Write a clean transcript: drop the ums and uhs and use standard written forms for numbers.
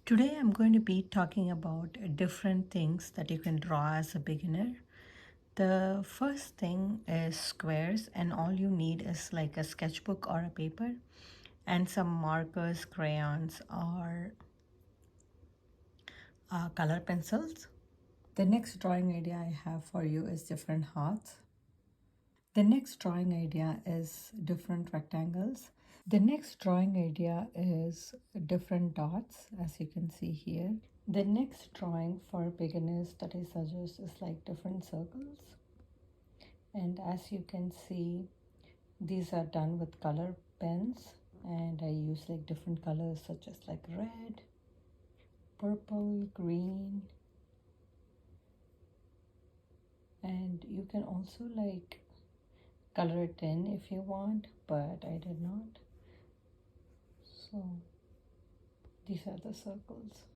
Today I'm going to be talking about different things that you can draw as a beginner. The first thing is squares, and all you need is like a sketchbook or a paper and some markers, crayons, or color pencils. The next drawing idea I have for you is different hearts. The next drawing idea is different rectangles. The next drawing idea is different dots, as you can see here. The next drawing for beginners that I suggest is like different circles. And as you can see, these are done with color pens, and I use like different colors such as like red, purple, green, and you can also like color it in if you want, but I did not. So these are the circles.